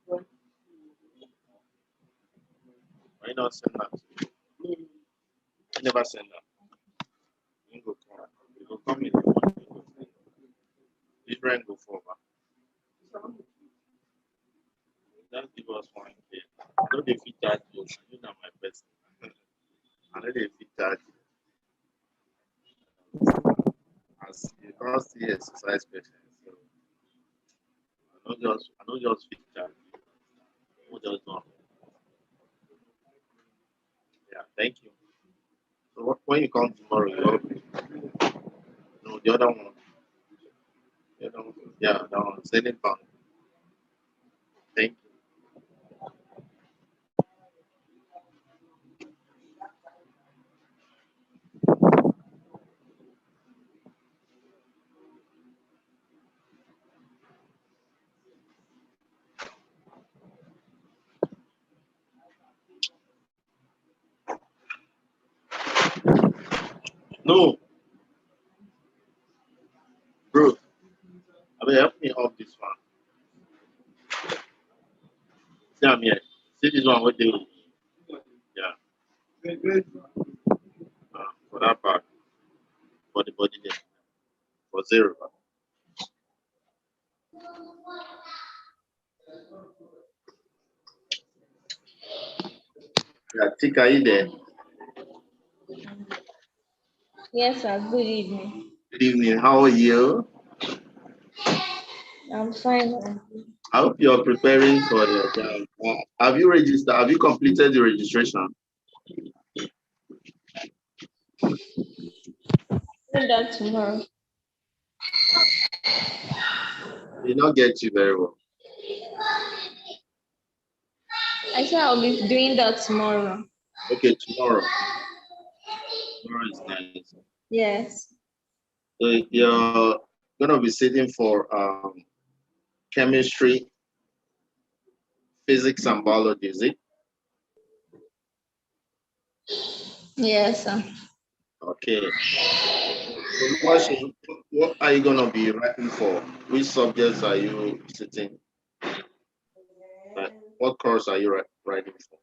Why not send that? I never send that. You go come. You go come in the morning. Different go forward. Just give us 1K. I know they fit that you. You know my best. I know they fit that. As you can't see exercise patients, so I know just fit that. Who just know? Yeah, thank you. So when you come tomorrow, you help me. No, the other one. The other one. Yeah, that one. Send it back. Thank you. No, bro. I mean, help me off this one. See, I'm here. See this one. What they do? Yeah. For that part, for the body there, for 0. Yeah, Tika, are you there? Yes, sir. Good evening. Good evening. How are you? I'm fine. I hope you're preparing for your job. Have you registered? Have you completed the registration? Do that tomorrow. Did not get you very well. I said I'll be doing that tomorrow. Okay, tomorrow. Tomorrow is nice. Yes. So you're gonna be sitting for chemistry, physics, and biology, is it? Yes, sir. Okay. So what are you gonna be writing for? Which subjects are you sitting? What course are you writing for?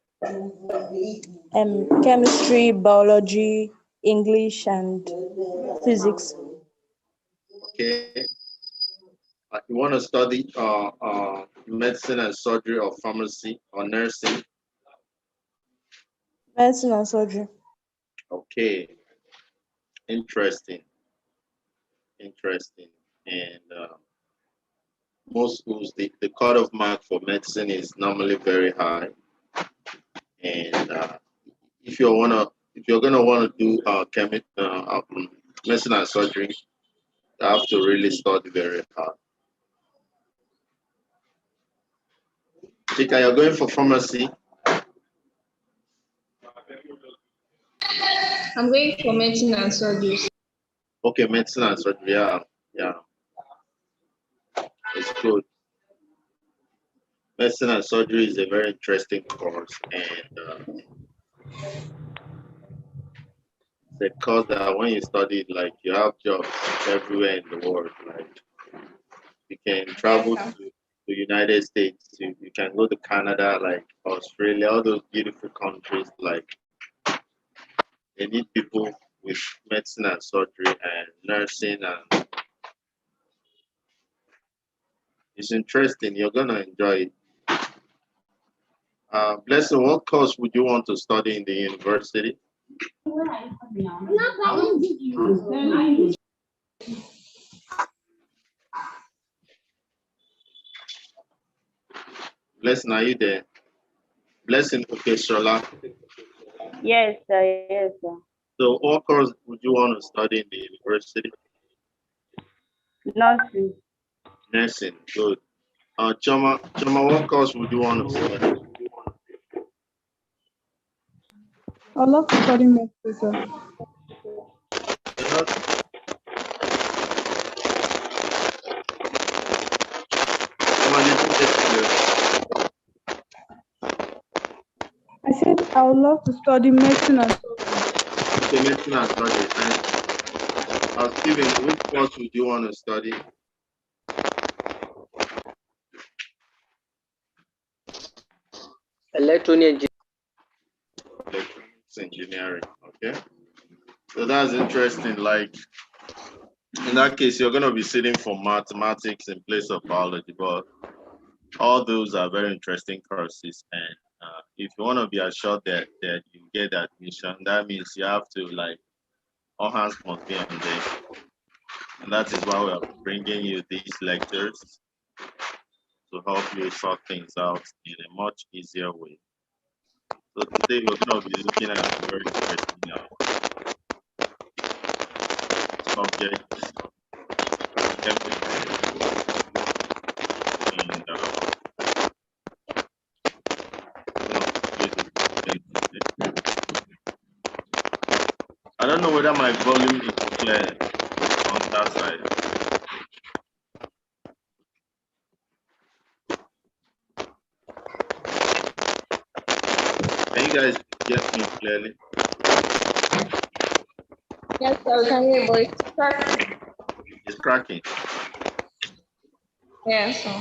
Chemistry, biology, English, and physics. Okay. You want to study medicine and surgery or pharmacy or nursing? Medicine and surgery. Okay. Interesting. And most schools, the cutoff mark for medicine is normally very high. And if you're gonna want to do medicine and surgery, you have to really study very hard. Chika, you're going for pharmacy? I'm going for medicine and surgery. Okay, medicine and surgery, yeah. It's good. Medicine and surgery is a very interesting course, and the course that when you study, like you have jobs everywhere in the world. Like you can travel to the United States, you can go to Canada, like Australia, all those beautiful countries. Like they need people with medicine and surgery and nursing, and it's interesting. You're gonna enjoy it. Blessing, what course would you want to study in the university? Blessing, are you there? Blessing, okay, Shola. Yes, sir. Yes, sir. So, what course would you want to study in the university? Nursing. Nursing, good. Choma, what course would you want to study? I'd love to study medicine, sir. I said I would love to study medicine and surgery. Okay, medicine and surgery. And Steven, which course would you want to study? Electronic Electronics engineering. Okay. So that's interesting. Like in that case, you're gonna be sitting for mathematics in place of biology, but all those are very interesting courses. And if you want to be assured that you get admission, that means you have to like all hands must be on deck. And that is why we are bringing you these lectures to help you sort things out in a much easier way. So today we're going to be looking at a very interesting subject, I don't know whether my volume is clear on that side. Can you guys get me clearly? Yes, sir. Can you voice cracking? It's cracking. Yeah, so.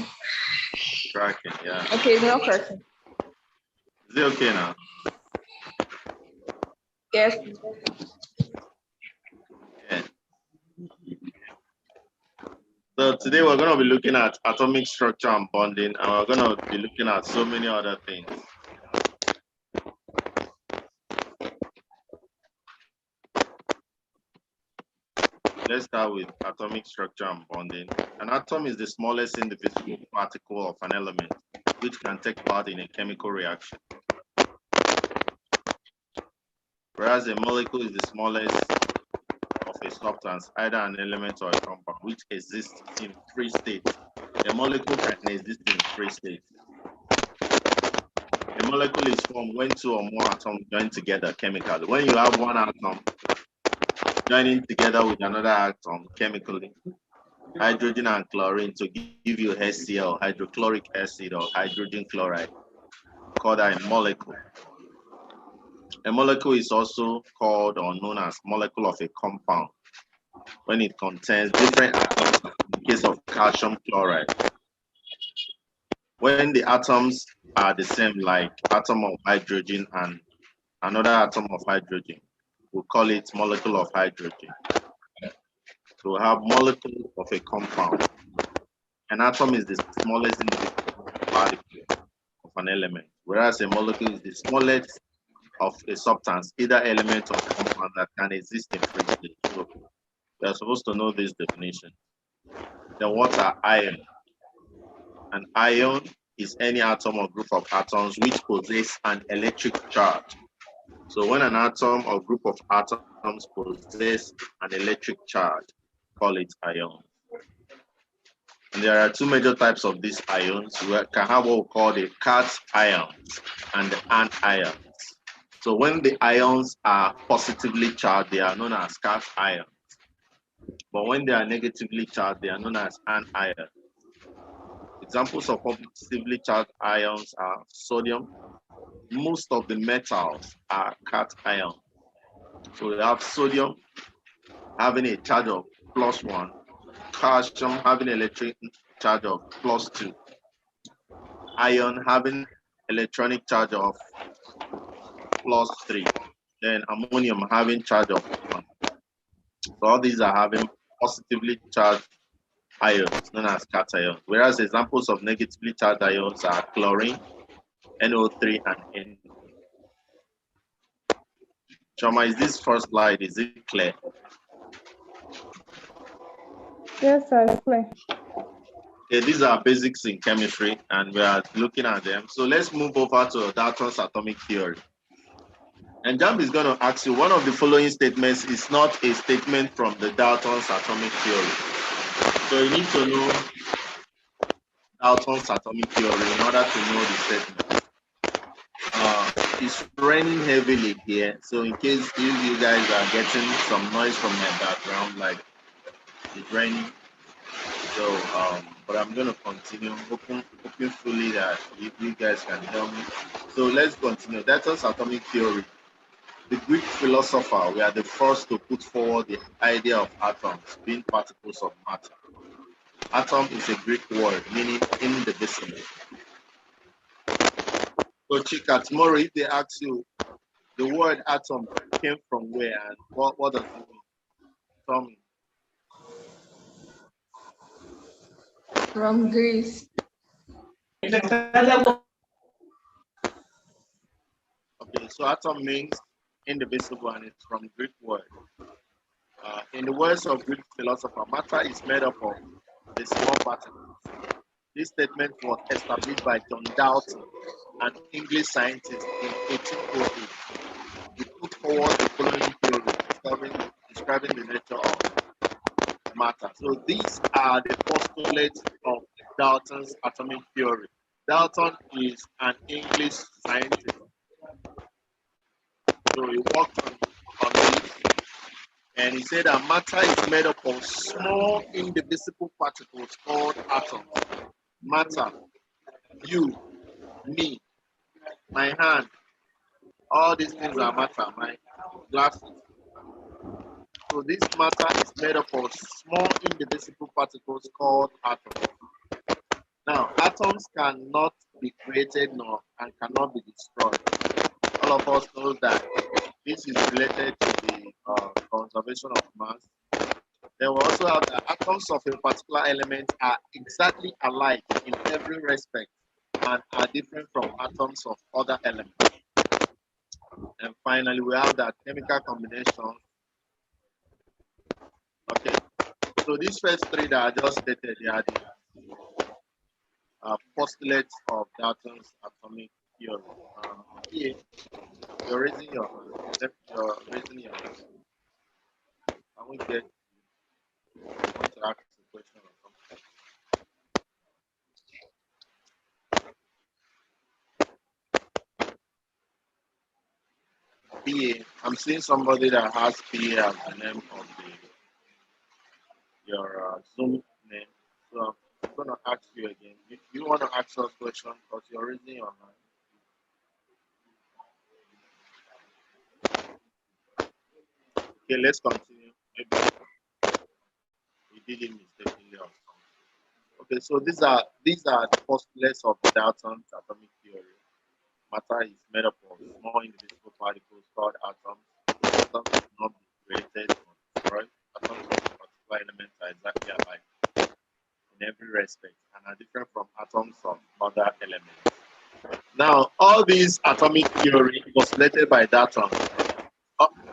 Cracking, yeah. Okay, it's not cracking. Is it okay now? Yes. Yeah. So today we're going to be looking at atomic structure and bonding, and we're going to be looking at so many other things. Let's start with atomic structure and bonding. An atom is the smallest indivisible particle of an element, which can take part in a chemical reaction. Whereas a molecule is the smallest of a substance, either an element or a compound, which exists in three states. A molecule can exist in three states. A molecule is formed when two or more atoms join together chemically. When you have one atom joining together with another atom chemically, hydrogen and chlorine, to give you HCl, hydrochloric acid, or hydrogen chloride, called a molecule. A molecule is also called or known as molecule of a compound when it contains different atoms in the case of calcium chloride. When the atoms are the same, like atom of hydrogen and another atom of hydrogen, we call it molecule of hydrogen. So we have molecule of a compound. An atom is the smallest individual particle of an element, whereas a molecule is the smallest of a substance, either element or compound, that can exist in three states. So we are supposed to know this definition. Then what are ions? An ion is any atom or group of atoms which possess an electric charge. So when an atom or group of atoms possess an electric charge, call it ion. And there are two major types of these ions. We can have what we call the cation ions and the anions. So when the ions are positively charged, they are known as cation ions. But when they are negatively charged, they are known as anions. Examples of positively charged ions are sodium. Most of the metals are cation ions. So we have sodium having a charge of +1, calcium having electric charge of +2, iron having electronic charge of +3, then ammonium having charge of 1. So all these are having positively charged ions known as cations, whereas examples of negatively charged ions are chlorine, NO3, and N. Choma, is this first slide, is it clear? Yes, sir, it's clear. Okay, these are basics in chemistry, and we are looking at them. So let's move over to Dalton's atomic theory. And JAMB is going to ask you, one of the following statements is not a statement from the Dalton's atomic theory. So you need to know Dalton's atomic theory in order to know the statement. It's raining heavily here, so in case if you guys are getting some noise from my background, like it's raining, so but I'm going to continue, hoping fully that you guys can help me. So let's continue. Dalton's atomic theory. The Greek philosopher were the first to put forward the idea of atoms being particles of matter. Atom is a Greek word meaning indivisible. So Chika, tomorrow if they ask you the word atom came from where and what does it mean? Tell me. From Greece. Okay, so atom means indivisible and it's from Greek word. In the words of Greek philosopher, matter is made up of the small particles. This statement was established by John Dalton, an English scientist, in 1808. He put forward the following theory describing the nature of matter. So these are the postulates of Dalton's atomic theory. Dalton is an English scientist. So he worked on this, and he said that matter is made up of small indivisible particles called atoms. Matter, you, me, my hand, all these things are matter, my glasses. So this matter is made up of small indivisible particles called atoms. Now, atoms cannot be created nor and cannot be destroyed. All of us know that this is related to the conservation of mass. Then we also have the atoms of a particular element are exactly alike in every respect and are different from atoms of other elements. And finally, we have that chemical combination. Okay, so these first three that I just stated, they are the postulates of Dalton's atomic theory. Here, you're raising your hand. You're raising your hand. Can we get want to ask a question or something? PA. I'm seeing somebody that has PA as the name of your Zoom name. So I'm going to ask you again. If you want to ask us a question because you're raising your hand. Okay, let's continue. Maybe we did it mistakenly or something. Okay, so these are the postulates of Dalton's atomic theory. Matter is made up of small indivisible particles called atoms. Atoms cannot be created or destroyed. Atoms of a particular element are exactly alike in every respect and are different from atoms of other elements. Now, all these atomic theory postulated by Dalton,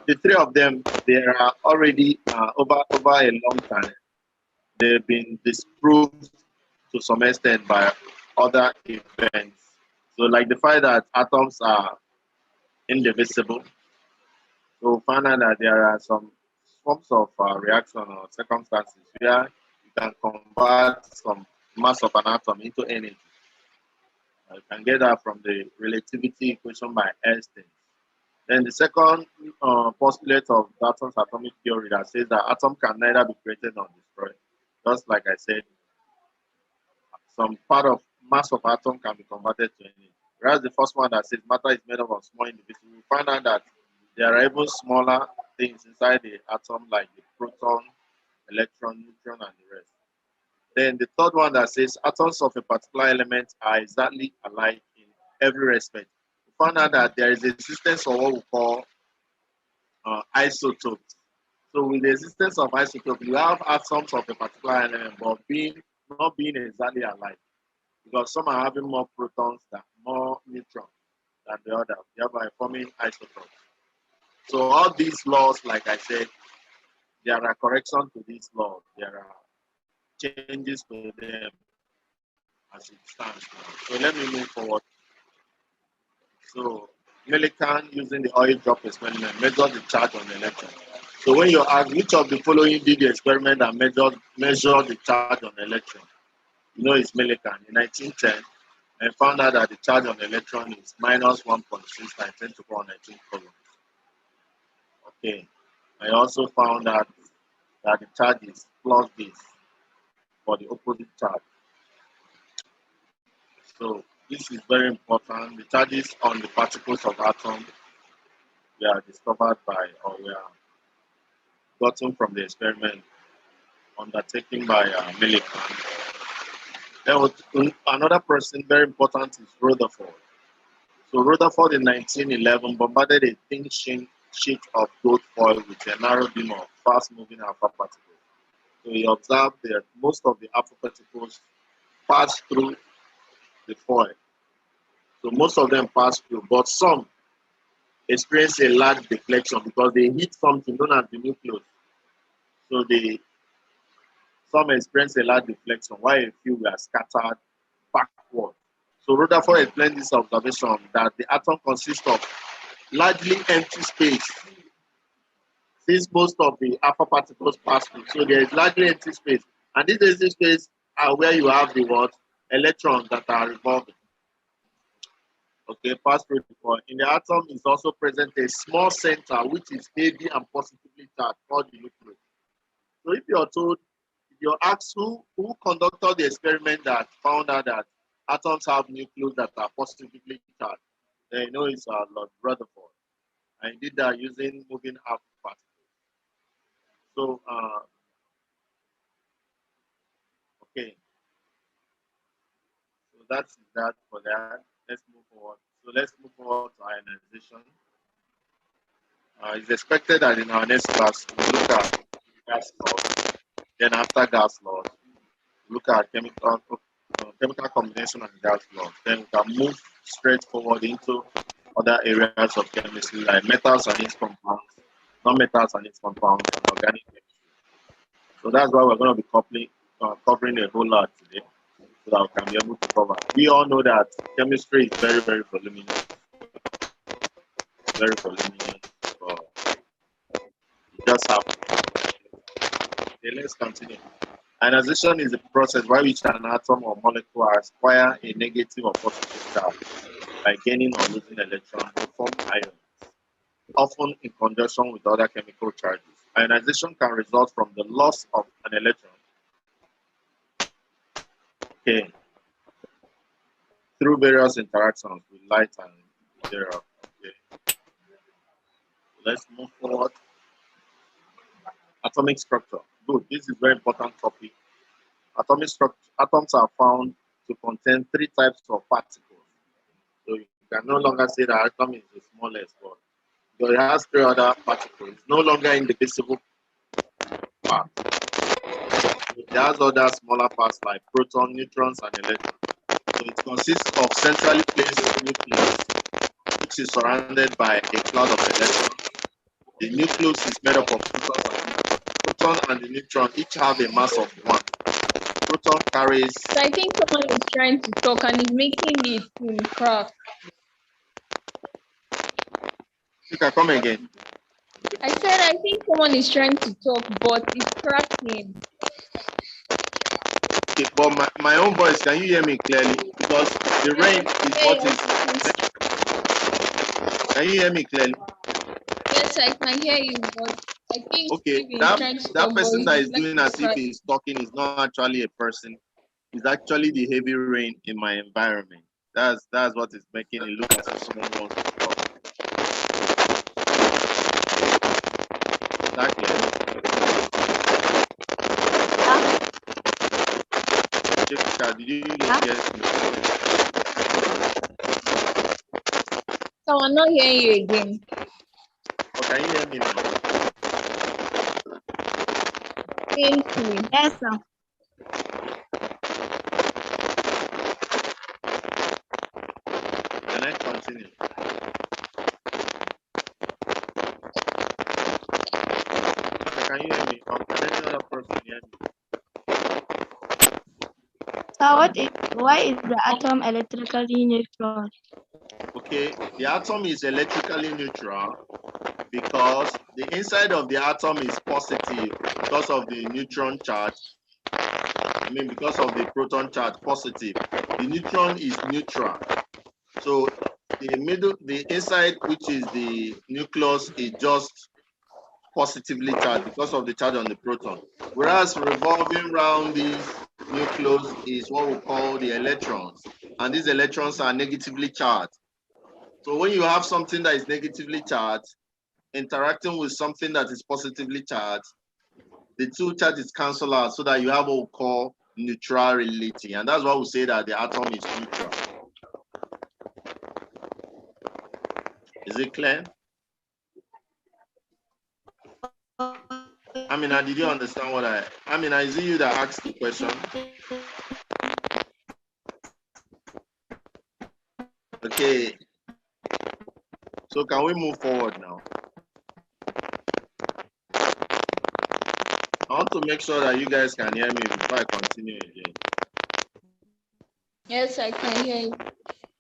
the three of them, they are already over a long time. They've been disproved to some extent by other events. So, like the fact that atoms are indivisible. So, find out that there are some forms of reaction or circumstances where you can convert some mass of an atom into energy. You can get that from the relativity equation by Einstein. Then the second postulate of Dalton's atomic theory that says that atom can neither be created nor destroyed. Just like I said, some part of mass of atom can be converted to energy. Whereas the first one that says matter is made up of small individuals, we find out that there are even smaller things inside the atom like the proton, electron, neutron, and the rest. Then the third one that says atoms of a particular element are exactly alike in every respect. We found out that there is existence of what we call isotopes. So with the existence of isotopes, you have atoms of a particular element, but not being exactly alike. Because some are having more protons than more neutrons than the other, thereby forming isotopes. So all these laws, like I said, there are corrections to these laws. There are changes to them as it stands now. So let me move forward. So Millikan, using the oil drop experiment, measured the charge on the electron. So when you ask which of the following did the experiment and measured the charge on the electron, you know it's Millikan in 1910, and found out that the charge on the electron is minus 1.6 times 10 to the power 19 coulombs. Okay. I also found out that the charge is plus this for the opposite charge. So this is very important. The charges on the particles of atoms were discovered by or were gotten from the experiment undertaken by Millikan. Then another person very important is Rutherford. So Rutherford in 1911 bombarded a thin sheet of gold foil with a narrow beam of fast-moving alpha particles. So he observed that most of the alpha particles passed through the foil. So most of them passed through, but some experienced a large deflection because they hit something known as the nucleus. So some experienced a large deflection, while a few were scattered backward. So Rutherford explained this observation that the atom consists of largely empty space, since most of the alpha particles pass through. So there is largely empty space, and this empty space are where you have the what? Electrons that are revolving. Okay, pass through the foil. In the atom is also present a small center which is heavy and positively charged, called the nucleus. So if you're told, if you're asked who conducted the experiment that found out that atoms have nucleus that are positively charged, then you know it's Lord Rutherford. And he did that using moving alpha particles. So, okay. So that's that for that. Let's move forward. So let's move forward to ionization. It's expected that in our next class, we'll look at gas laws. Then after gas laws, look at chemical combination and gas laws. Then we can move straight forward into other areas of chemistry like metals and its compounds, non-metals and its compounds, and organic chemistry. So that's why we're going to be covering a whole lot today, so that we can be able to cover. We all know that chemistry is very, very voluminous. Very voluminous. So you just have to. Okay, let's continue. Ionization is a process by which an atom or molecule acquires a negative or positive charge by gaining or losing electrons to form ions, often in conjunction with other chemical charges. Ionization can result from the loss of an electron, okay, through various interactions with light and material. Okay. Let's move forward. Atomic structure. Good. This is a very important topic. Atomic structure. Atoms are found to contain 3 types of particles. So you can no longer say that atom is the smallest, but it has 3 other particles. It's no longer indivisible part. It has other smaller parts like proton, neutrons, and electrons. So it consists of centrally placed nucleus, which is surrounded by a cloud of electrons. The nucleus is made up of protons and neutrons. Proton and the neutron each have a mass of 1. Proton carries. So I think someone is trying to talk and is making it crack. You can come again. I said I think someone is trying to talk, but it's cracking. Okay, but my own voice, can you hear me clearly? Because the rain is what is. Can you hear me clearly? Yes, I can hear you, but I think okay, that person that is doing as if he's talking is not actually a person. It's actually the heavy rain in my environment. That's what is making it look as if someone wants to talk. Is that clear? Jessica, did you get me? So I'm not hearing you again. Oh, can you hear me now? Painfully. Yes, sir. Can I continue? Can you hear me? Can any other person hear me? So why is the atom electrically neutral? Okay, the atom is electrically neutral because the inside of the atom is positive because of the neutron charge. Because of the proton charge, positive. The neutron is neutral. So the inside, which is the nucleus, is just positively charged because of the charge on the proton. Whereas revolving around this nucleus is what we call the electrons. And these electrons are negatively charged. So when you have something that is negatively charged, interacting with something that is positively charged, the 2 charges cancel out so that you have what we call neutrality. And that's why we say that the atom is neutral. Is it clear? Amina, did you understand what Amina, is it you that asked the question? Okay. So can we move forward now? I want to make sure that you guys can hear me before I continue again. Yes, I can hear you.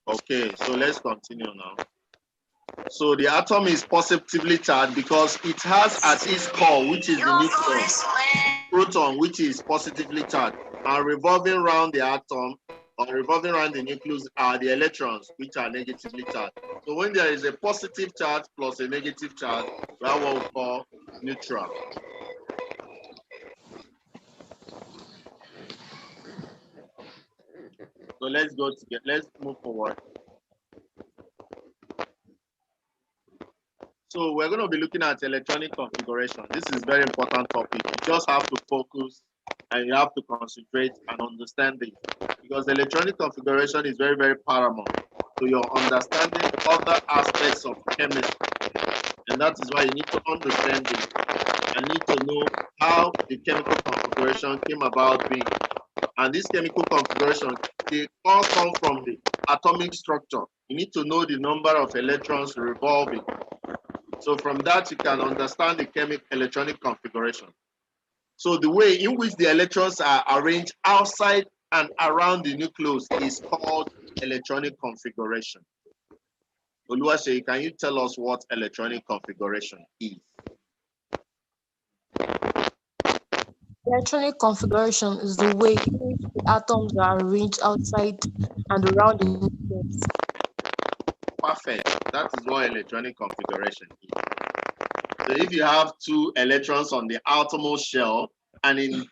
Okay, so let's continue now. So the atom is positively charged because it has at its core, which is the nucleus, proton, which is positively charged, and revolving around the atom or revolving around the nucleus are the electrons, which are negatively charged. So when there is a positive charge plus a negative charge, we have what we call neutral. So let's move forward. So we're going to be looking at electronic configuration. This is a very important topic. You just have to focus and you have to concentrate and understand it, because electronic configuration is very, very paramount to your understanding other aspects of chemistry. And that is why you need to understand it and need to know how the chemical configuration came about being. And this chemical configuration, they all come from the atomic structure. You need to know the number of electrons revolving. So from that, you can understand the electronic configuration. So the way in which the electrons are arranged outside and around the nucleus is called electronic configuration. Oluwase, can you tell us what electronic configuration is? Electronic configuration is the way in which the atoms are arranged outside and around the nucleus. Perfect. That is what electronic configuration is. So if you have two electrons on the outermost shell and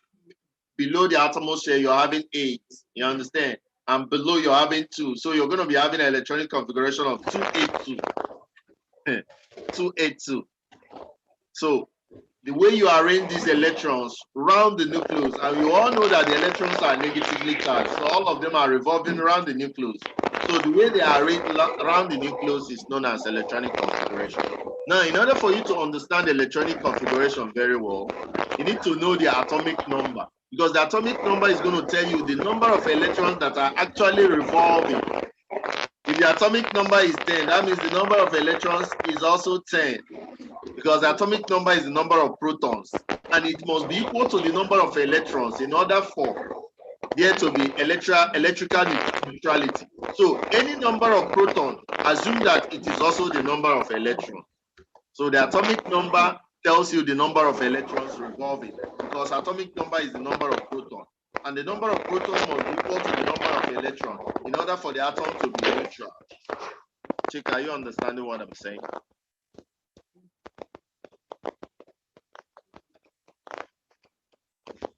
below the outermost shell you're having 8, you understand? And below you're having 2. So you're going to be having an electronic configuration of 282. 282. So the way you arrange these electrons around the nucleus, and you all know that the electrons are negatively charged, so all of them are revolving around the nucleus. So the way they are arranged around the nucleus is known as electronic configuration. Now, in order for you to understand electronic configuration very well, you need to know the atomic number, because the atomic number is going to tell you the number of electrons that are actually revolving. If the atomic number is 10, that means the number of electrons is also 10. Because the atomic number is the number of protons, and it must be equal to the number of electrons in order for there to be electrical neutrality. So any number of protons, assume that it is also the number of electrons. So the atomic number tells you the number of electrons revolving, because atomic number is the number of protons, and the number of protons must be equal to the number of electrons in order for the atom to be neutral. Chick, are you understanding what I'm saying?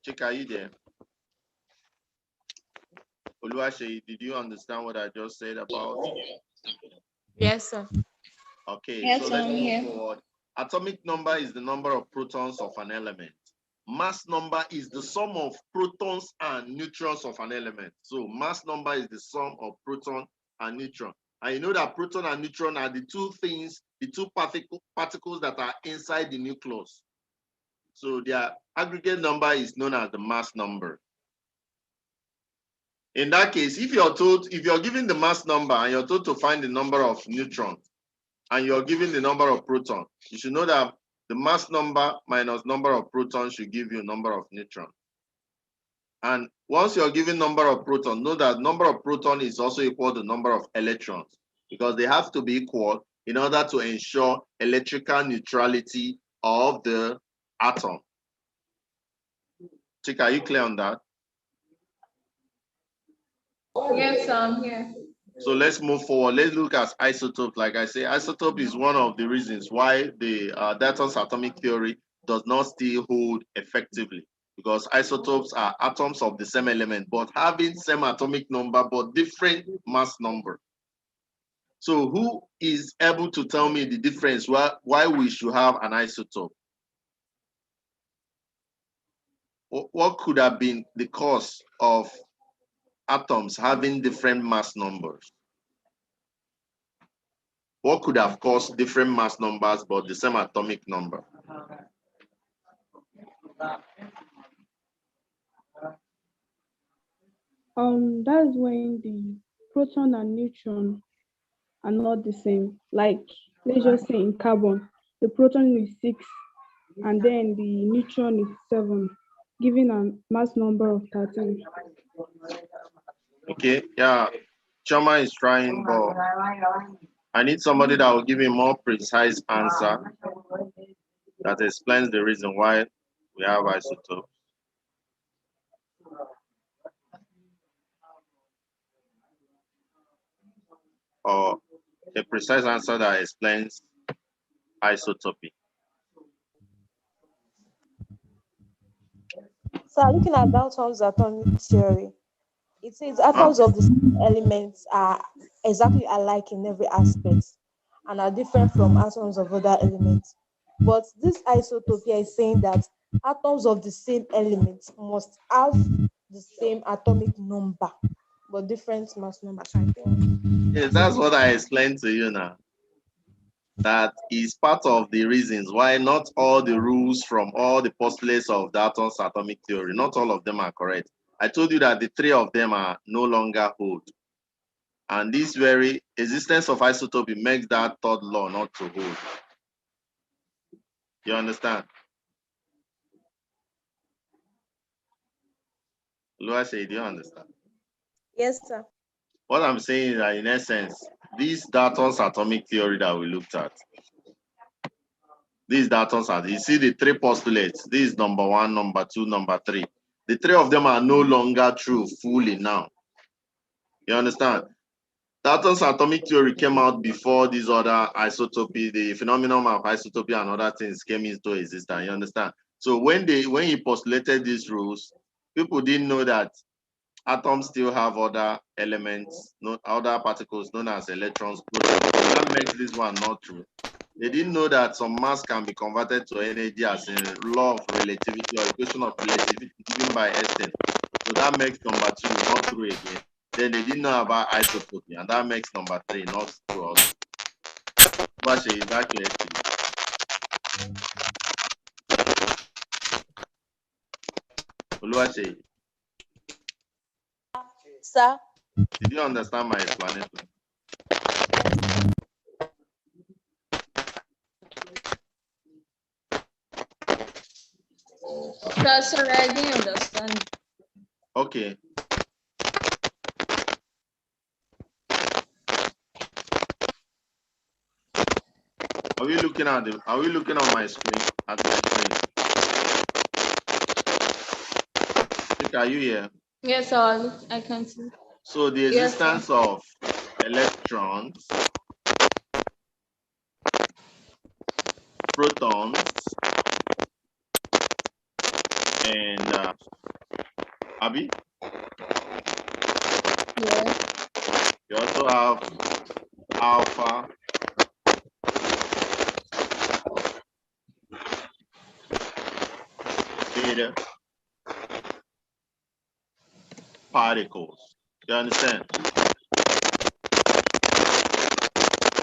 Chick, are you there? Oluwase, did you understand what I just said about? Yes, sir. Okay, Yes, so let's I'm move here. forward. Atomic number is the number of protons of an element. Mass number is the sum of protons and neutrons of an element. So mass number is the sum of proton and neutron. And you know that proton and neutron are the two things, the two particles that are inside the nucleus. So their aggregate number is known as the mass number. In that case, if you're given the mass number and you're told to find the number of neutrons and you're given the number of protons, you should know that the mass number minus number of protons should give you a number of neutrons. And once you're given number of protons, know that number of protons is also equal to number of electrons, because they have to be equal in order to ensure electrical neutrality of the atom. Chick, are you clear on that? Yes, I'm here. So let's move forward. Let's look at isotopes. Like I say, isotope is one of the reasons why the Dalton's atomic theory does not still hold effectively, because isotopes are atoms of the same element, but having same atomic number, but different mass number. So who is able to tell me the difference why we should have an isotope? What could have been the cause of atoms having different mass numbers? What could have caused different mass numbers but the same atomic number? That's when the proton and neutron are not the same. Like, let's just say in carbon, the proton is 6 and then the neutron is 7, giving a mass number of 13. Okay, yeah. Choma is trying, but I need somebody that will give me a more precise answer that explains the reason why we have isotopes. Or a precise answer that explains isotopy. So looking at Dalton's atomic theory, it says atoms of the same elements are exactly alike in every aspect and are different from atoms of other elements. But this isotopia is saying that atoms of the same elements must have the same atomic number, but different mass numbers. I think. Yes, that's what I explained to you now. That is part of the reasons why not all the rules from all the postulates of Dalton's atomic theory, not all of them are correct. I told you that the 3 of them are no longer hold. And this very existence of isotopy makes that 3rd law not to hold. You understand? Luase, do you understand? Yes, sir. What I'm saying is that in essence, this Dalton's atomic theory that we looked at, these Dalton's are, you see the 3 postulates, this is number 1, number 2, number 3. The 3 of them are no longer true fully now. You understand? Dalton's atomic theory came out before these other isotopy, the phenomenon of isotopy and other things came into existence. You understand? So when he postulated these rules, people didn't know that atoms still have other elements, other particles known as electrons. That makes this one not true. They didn't know that some mass can be converted to energy as a law of relativity or equation of relativity given by Einstein. So that makes number 2 not true again. Then they didn't know about isotopy, and that makes number 3 not true also. But is that clear to you? Oluwaseyi, Sir. did you understand my explanation? Sorry, I didn't understand. Okay. Are we looking on my screen? At my screen? Are you here? Yes, I can see. So the existence of electrons, protons, and Abby? Yeah. You also have alpha, beta particles. You understand?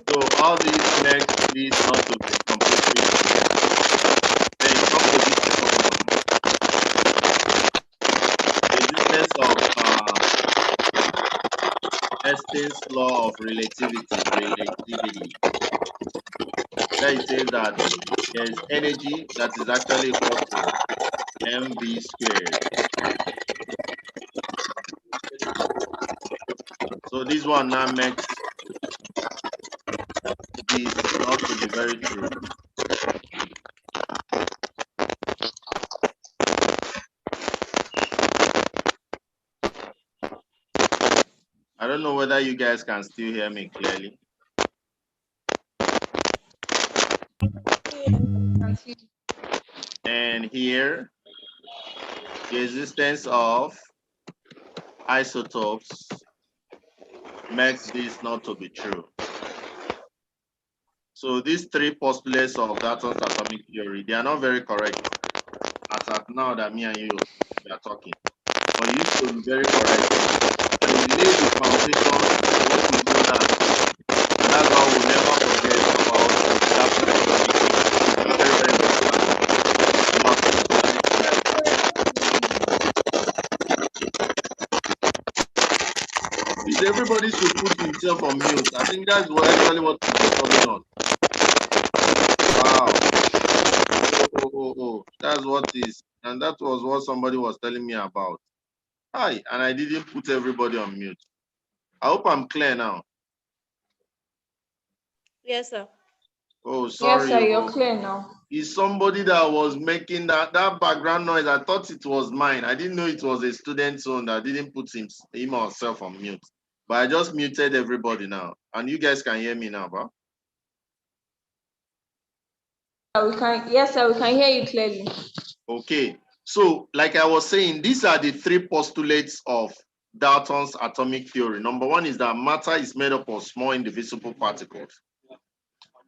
So all these make this not to be completely clear. Then you come to this second one. The existence of Einstein's law of relativity. That it says that there is energy that is actually equal to mv squared. So this one now makes this not to be very true. I don't know whether you guys can still hear me clearly. And here, the existence of isotopes makes this not to be true. So these 3 postulates of Dalton's atomic theory, they are not very correct as at now that me and you are talking. But it used to be very correct. And it lays the foundation of what we do now. And that's why we never everybody should put himself on mute. I think that's actually what is disturbing us. Wow. Oh. That's what is. And that was what somebody was telling me about. Hi, and I didn't put everybody on mute. I hope I'm clear now. Yes, sir. Oh, sorry. Yes, sir, you're clear now. Is somebody that was making that background noise. I thought it was mine. I didn't know it was a student's own that didn't put him or herself on mute. But I just muted everybody now. And you guys can hear me now, bro. Yes, sir, we can hear you clearly. Okay. So, like I was saying, these are the three postulates of Dalton's atomic theory. Number one is that matter is made up of small indivisible particles.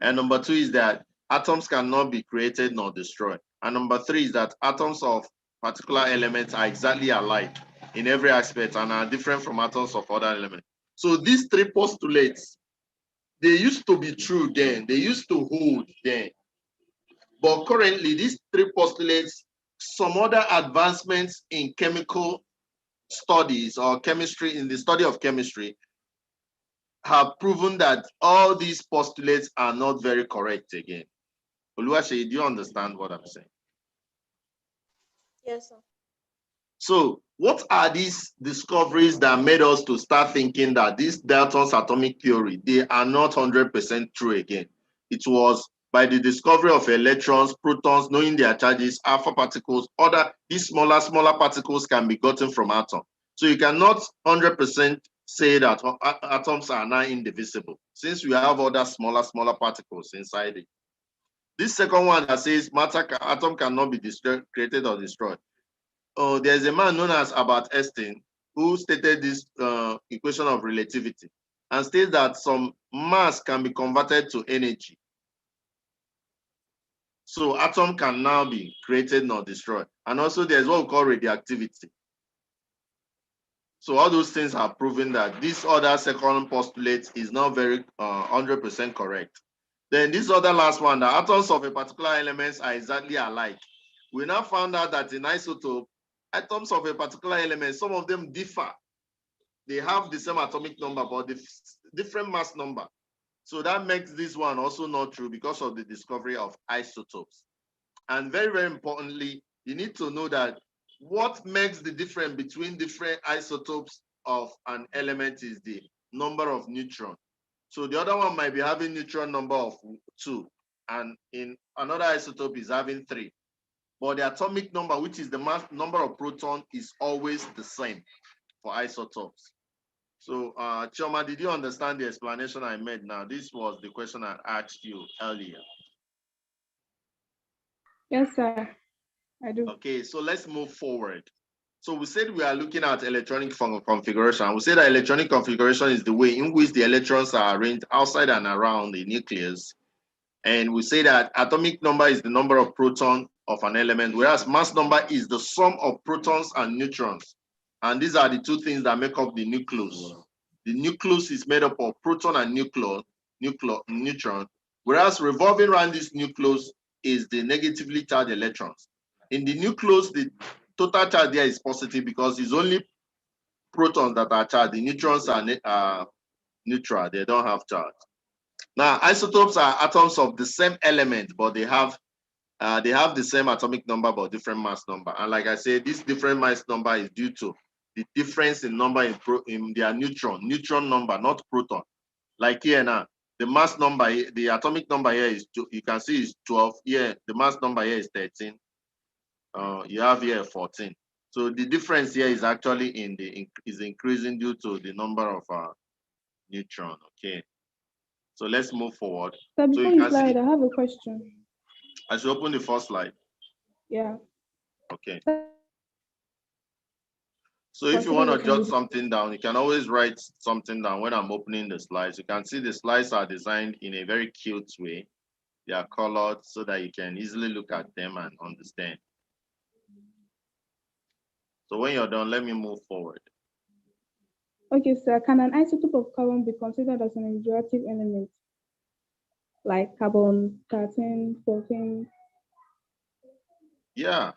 And number two is that atoms cannot be created nor destroyed. And number three is that atoms of particular elements are exactly alike in every aspect and are different from atoms of other elements. So these three postulates, they used to be true then, they used to hold then. But currently, these three postulates, some other advancements in chemical studies or chemistry, in the study of chemistry, have proven that all these postulates are not very correct again. Oluwaseyi, do you understand what I'm saying? Yes, sir. So what are these discoveries that made us to start thinking that this Dalton's atomic theory, they are not 100% true again? It was by the discovery of electrons, protons, knowing their charges, alpha particles, these smaller particles can be gotten from atoms. So you cannot 100% say that atoms are now indivisible, since we have other smaller particles inside it. This second one that says atom cannot be created or destroyed. There's a man known as Albert Einstein who stated this equation of relativity and states that some mass can be converted to energy. So atom can now be created nor destroyed. And also there's what we call radioactivity. So all those things are proven that this other second postulate is not very 100% correct. Then this other last one, the atoms of a particular element are exactly alike. We now found out that in isotope, atoms of a particular element, some of them differ. They have the same atomic number, but the different mass number. So that makes this one also not true because of the discovery of isotopes. And very, very importantly, you need to know that what makes the difference between different isotopes of an element is the number of neutrons. So the other one might be having neutron number of 2, and in another isotope is having 3. But the atomic number, which is the mass number of proton, is always the same for isotopes. So, Chioma, did you understand the explanation I made now? This was the question I asked you earlier. Yes, sir. I do. Okay, so let's move forward. So we said we are looking at electronic configuration. We said that electronic configuration is the way in which the electrons are arranged outside and around the nucleus. And we say that atomic number is the number of protons of an element, whereas mass number is the sum of protons and neutrons. And these are the two things that make up the nucleus. The nucleus is made up of proton and neutron, whereas revolving around this nucleus is the negatively charged electrons. In the nucleus, the total charge there is positive because it's only protons that are charged. The neutrons are neutral, they don't have charge. Now, isotopes are atoms of the same element, but they have the same atomic number but different mass number. And like I said, this different mass number is due to the difference in number in their neutron number, not proton. Like here now, the mass number, the atomic number here is you can see is 12. Here, the mass number here is 13. You have here 14. So the difference here is actually is increasing due to the number of neutron. Okay. So let's move forward. So So before you you can slide, see, I have a question. I should open the first slide. Yeah. Okay. So if you want to jot something down, you can always write something down when I'm opening the slides. You can see the slides are designed in a very cute way. They are colored so that you can easily look at them and understand. So when you're done, let me move forward. Okay, sir. Can an isotope of carbon be considered as an radioactive element? Like carbon 13, 14? Yeah.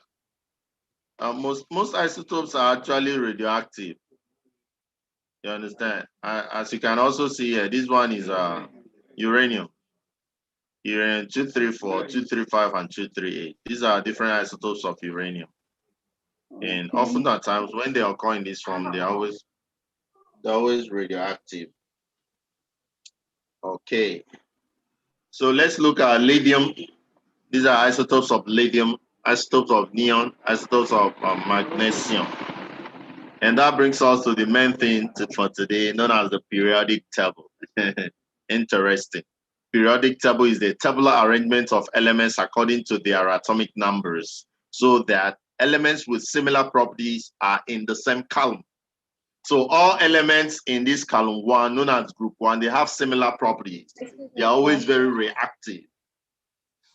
Most isotopes are actually radioactive. You understand? As you can also see here, this one is uranium. Uranium 234, 235, and 238. These are different isotopes of uranium. And often at times when they occur in this form, they're always radioactive. Okay. So let's look at lithium. These are isotopes of lithium, isotopes of neon, isotopes of magnesium. And that brings us to the main thing for today, known as the periodic table. Interesting. Periodic table is the tabular arrangement of elements according to their atomic numbers, so that elements with similar properties are in the same column. So all elements in this column 1, known as group 1, they have similar properties. They are always very reactive.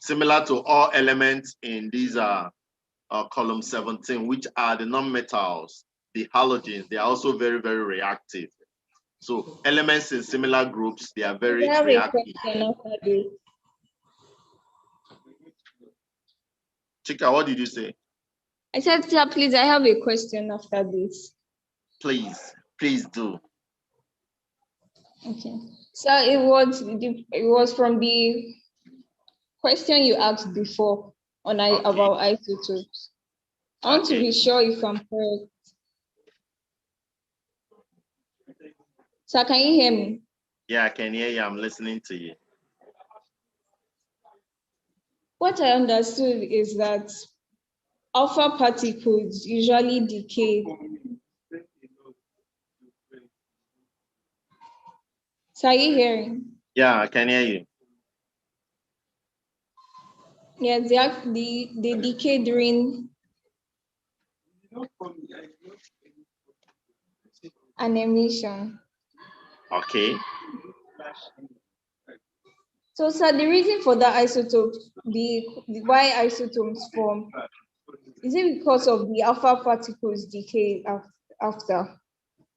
Similar to all elements in these column 17, which are the nonmetals, the halogens, they are also very, very reactive. So elements in similar groups, they are very I have reactive. a question after this. Chika, what did you say? I said, sir, please, I have a question after this. Please do. Okay. So it was from the question you asked before on about isotopes. I want to be sure if I'm correct. So can you hear me? Yeah, I can hear you. I'm listening to you. What I understood is that alpha particles usually decay. So are you hearing? Yeah, I can hear you. Yes, they decay during an emission. Okay. So, sir, the reason for that isotope, the why isotopes form, is it because of the alpha particles decay after?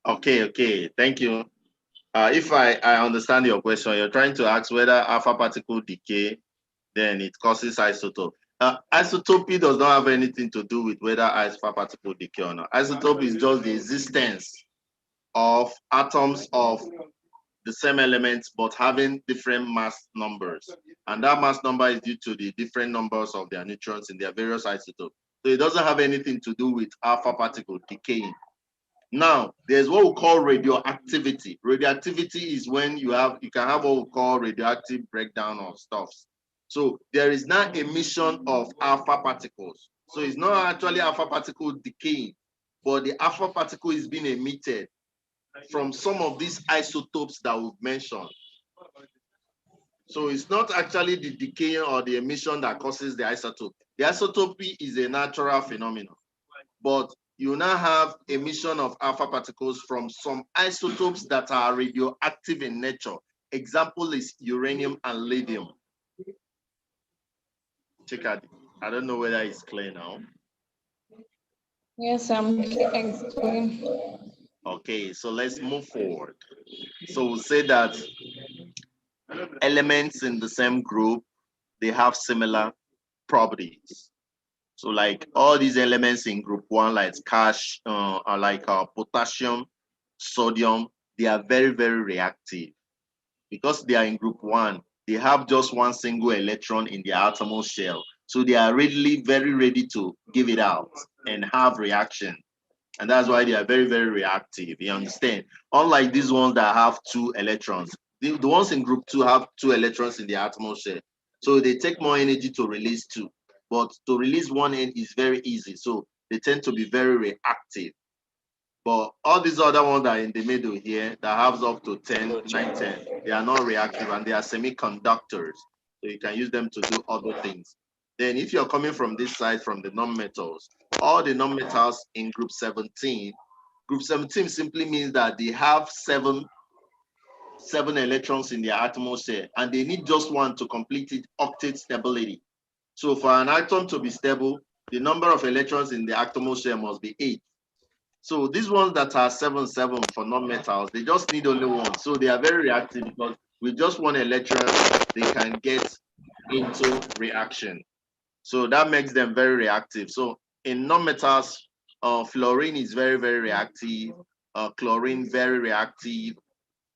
Okay. Thank you. If I understand your question, you're trying to ask whether alpha particle decay, then it causes isotope. Isotopy does not have anything to do with whether alpha particle decay or not. Isotope is just the existence of atoms of the same elements but having different mass numbers, and that mass number is due to the different numbers of their neutrons in their various isotopes. So it doesn't have anything to do with alpha particle decaying. Now, there's what we call radioactivity. Radioactivity is when you can have what we call radioactive breakdown of stuffs. So there is now emission of alpha particles. So it's not actually alpha particle decaying, but the alpha particle is being emitted from some of these isotopes that we've mentioned. So it's not actually the decaying or the emission that causes the isotope. The isotopy is a natural phenomenon, but you now have emission of alpha particles from some isotopes that are radioactive in nature. Example is uranium and lithium. Check out. I don't know whether it's clear now. Yes, I'm clear. Okay, so let's move forward. So we'll say that elements in the same group, they have similar properties. So like all these elements in group 1, like are like potassium, sodium, they are very, very reactive. Because they are in group 1, they have just one single electron in their atomic shell. So they are very ready to give it out and have reaction. And that's why they are very, very reactive. You understand? Unlike these ones that have 2 electrons. The ones in group 2 have 2 electrons in the atomic shell. So they take more energy to release 2. But to release 1 end is very easy. So they tend to be very reactive. But all these other ones that are in the middle here that have up to 10, 9, 10, they are not reactive and they are semiconductors. So you can use them to do other things. Then if you're coming from this side, from the nonmetals, all the nonmetals in group 17 simply means that they have seven electrons in their atomic shell and they need just one to complete it octet stability. So for an atom to be stable, the number of electrons in the atomic shell must be 8. So these ones that are 7 for nonmetals, they just need only one. So they are very reactive because with just one electron, they can get into reaction. So that makes them very reactive. So in nonmetals, fluorine is very, very reactive. chlorine very reactive.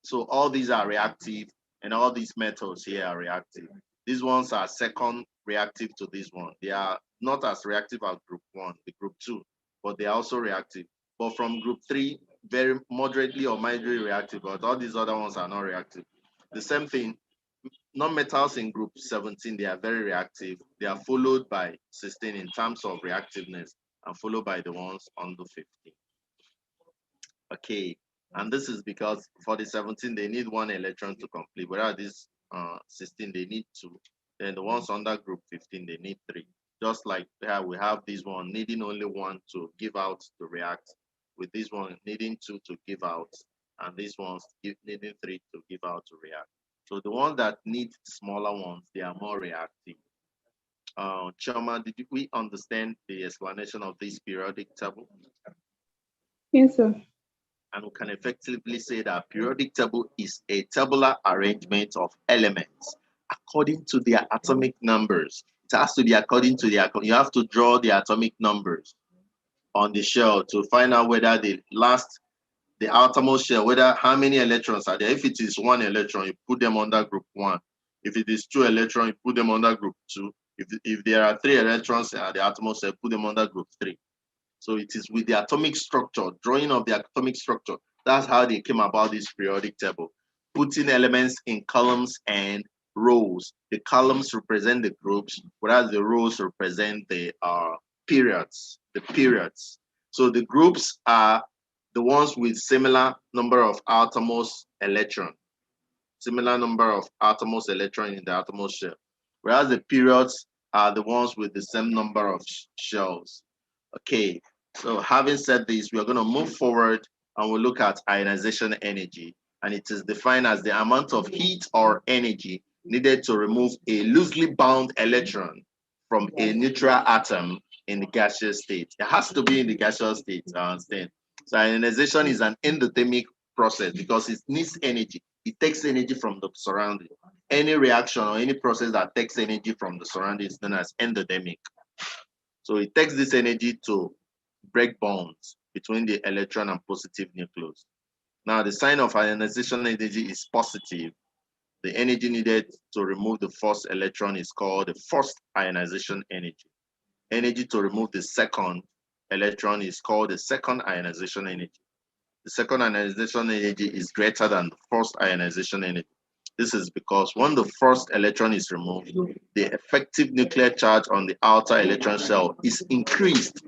So all these are reactive, and all these metals here are reactive. These ones are second reactive to this one. They are not as reactive as group 1, the group 2, but they are also reactive. But from group 3, very moderately or mildly reactive, but all these other ones are not reactive. The same thing, non-metals in group 17, they are very reactive. They are followed by 16 in terms of reactiveness, and followed by the ones under 15. Okay, and this is because for the 17, they need 1 electron to complete, whereas this 16, they need 2. Then the ones under group 15, they need 3. Just like we have this one needing only 1 to give out to react, with this one needing 2 to give out, and these ones needing 3 to give out to react. So the ones that need smaller ones, they are more reactive. Choma, did we understand the explanation of this periodic table? Yes, sir. And we can effectively say that periodic table is a tabular arrangement of elements according to their atomic numbers. It has to be according to their, you have to draw the atomic numbers on the shell to find out whether the outermost shell, whether how many electrons are there. If it is 1 electron, you put them under group 1. If it is 2 electrons, you put them under group 2. If there are 3 electrons at the outermost shell, put them under group 3. So it is with the atomic structure, drawing of the atomic structure. That's how they came about this periodic table, putting elements in columns and rows. The columns represent the groups, whereas the rows represent the periods. The periods. So the groups are the ones with similar number of outermost electron, similar number of outermost electron in the outermost shell, whereas the periods are the ones with the same number of shells. Okay, so having said this, we are going to move forward and we'll look at ionization energy. And it is defined as the amount of heat or energy needed to remove a loosely bound electron from a neutral atom in the gaseous state. It has to be in the gaseous state, I understand. So ionization is an endothermic process because it needs energy. It takes energy from the surrounding. Any reaction or any process that takes energy from the surrounding is known as endothermic. So it takes this energy to break bonds between the electron and positive nucleus. Now, the sign of ionization energy is positive. The energy needed to remove the first electron is called the first ionization energy. Energy to remove the second electron is called the second ionization energy. The second ionization energy is greater than the first ionization energy. This is because when the first electron is removed, the effective nuclear charge on the outer electron shell is increased.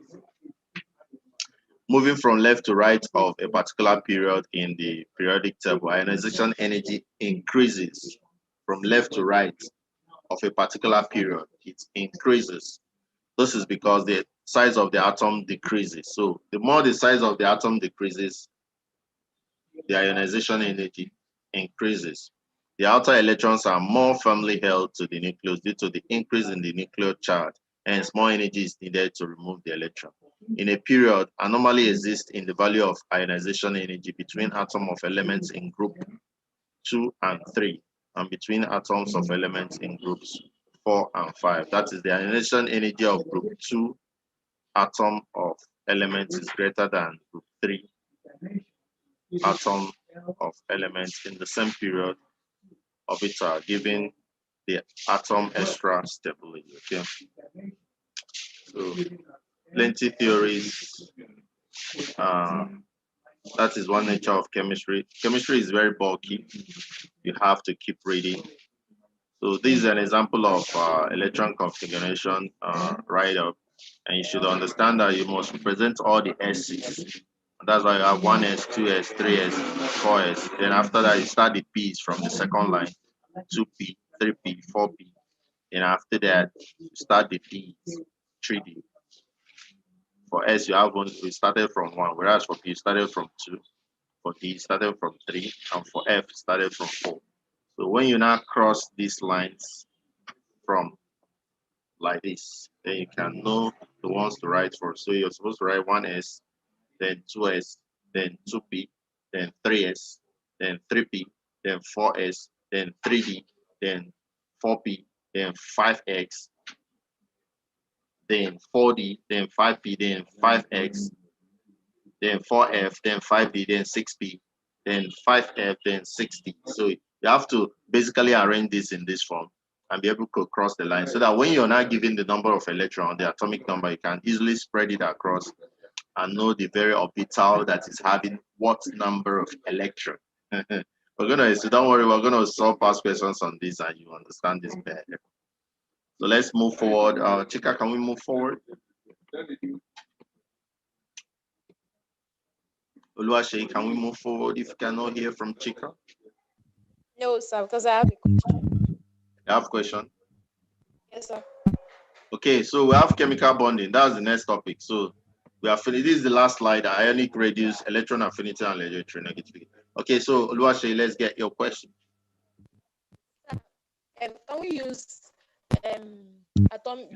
Moving from left to right of a particular period in the periodic table, ionization energy increases from left to right of a particular period. It increases. This is because the size of the atom decreases. So the more the size of the atom decreases, the ionization energy increases. The outer electrons are more firmly held to the nucleus due to the increase in the nuclear charge, hence more energy is needed to remove the electron. In a period, anomaly exists in the value of ionization energy between atoms of elements in group 2 and 3, and between atoms of elements in groups 4 and 5. That is, the ionization energy of group 2 atom of elements is greater than group 3 atom of elements in the same period orbital, giving the atom extra stability. Okay, so plenty theories. That is one nature of chemistry. Chemistry is very bulky. You have to keep reading. So this is an example of electron configuration right up, and you should understand that you must represent all the S's. That's why you have 1s, 2s, 3s, 4s. Then after that, you start the P's from the second line, 2p, 3p, 4p. And after that, you start the D's, 3D. For S, you have one, we started from 1, whereas for P, you started from 2. For D, you started from 3. And for F, you started from 4. So when you now cross these lines from like this, then you can know the ones to write for. So you're supposed to write 1s, then 2s, then 2p, then 3s, then 3p, then 4s, then 3d, then 4p, then 5x, then 4d, then 5p, then 5x, then 4F, then 5B, then 6B, then 5F, then 6D. So you have to basically arrange this in this form and be able to cross the line so that when you're not given the number of electrons, the atomic number, you can easily spread it across and know the very orbital that is having what number of electron. So don't worry, we're gonna solve past questions on this and you understand this better. So let's move forward. Chika, can we move forward? Oluwaseyi, can we move forward if you cannot hear from Chika? No, sir, because I have a question. You have a question? Yes, sir. Okay, so we have chemical bonding. That's the next topic. So we have finished. This is the last slide, ionic radius, electron affinity, and electronegativity. Okay, so Oluwaseyi, let's get your question. Can we use the atomic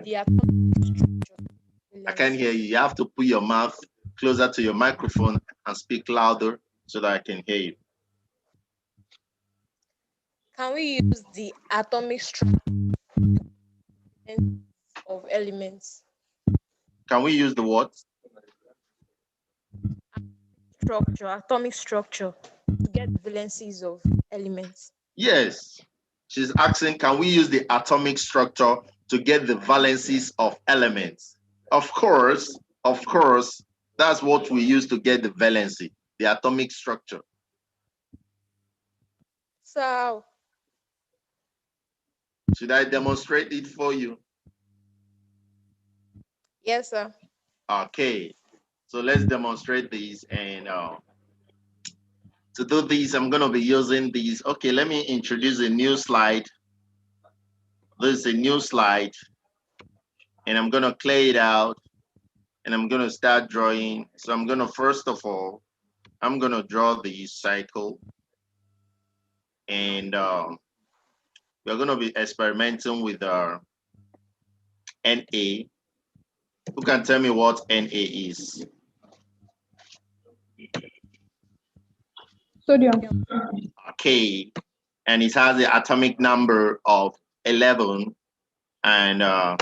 structure? I can't hear you. You have to put your mouth closer to your microphone and speak louder so that I can hear you. Can we use the atomic structure of elements? Can we use the what? Atomic structure to get the valencies of elements. Yes. She's asking, can we use the atomic structure to get the valencies of elements? Of course, that's what we use to get the valency, the atomic structure. So, should I demonstrate it for you? Yes, sir. Okay, so let's demonstrate these. And to do this, I'm going to be using these. Okay, let me introduce a new slide. This is a new slide. And I'm going to clear it out. And I'm going to start drawing. So I'm going to, first of all, I'm going to draw the cycle. And we're going to be experimenting with our Na. Who can tell me what Na is? Sodium. Okay. And it has the atomic number of 11 and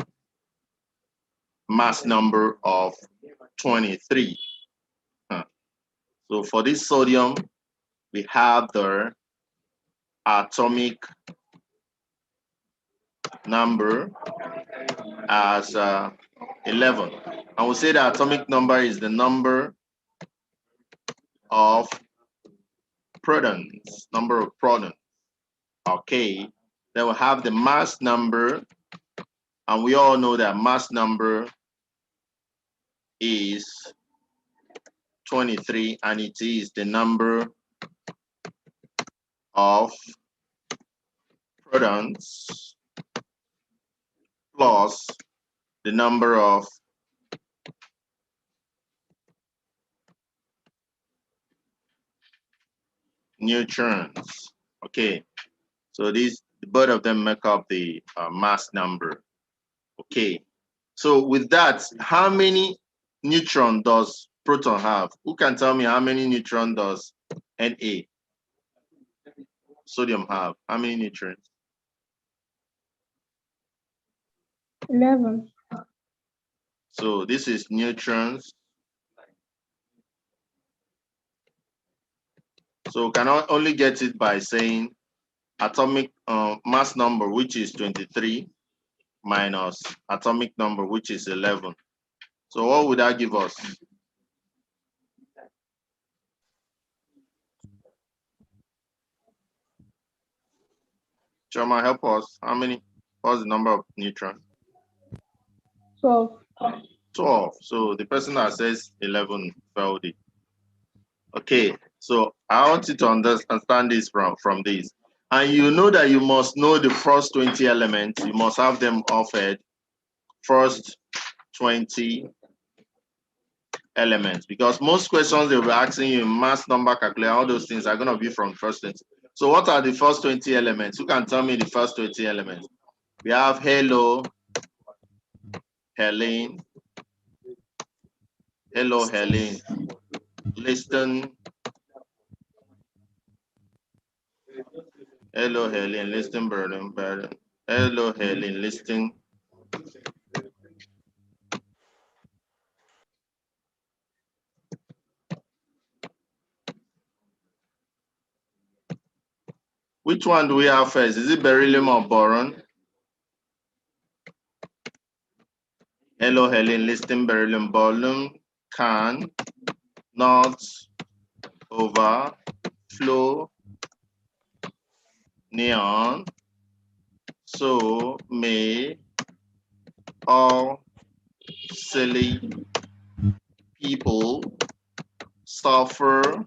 mass number of 23. So for this sodium, we have the atomic number as 11. And we'll say the atomic number is the number of protons, Okay, then we'll have the mass number, and we all know that mass number is 23, and it is the number of protons plus the number of neutrons. Okay, so both of them make up the mass number. Okay, so with that, how many neutron does proton have? Who can tell me how many neutron does Na, sodium, have? How many neutrons? 11. So this is neutrons. So can I only get it by saying atomic mass number, which is 23, minus atomic number, which is 11. So what would that give us? Choma, help us. What's the number of neutrons? 12. 12. So the person that says 11 failed it. Okay, so I want you to understand this from this. And you know that you must know the first 20 elements. You must have them offered first 20 elements, because most questions they'll be asking you mass number calculation, all those things are going to be from first 20. So what are the first 20 elements? Who can tell me the first 20 elements? We have hello, Helene, listen, hello, Helene, listen, burden, hello, Helene, listen. Which one do we have first? Is it beryllium or boron? Hello, Helen. Listing beryllium, boron can not overflow neon, so may all silly people sulfur,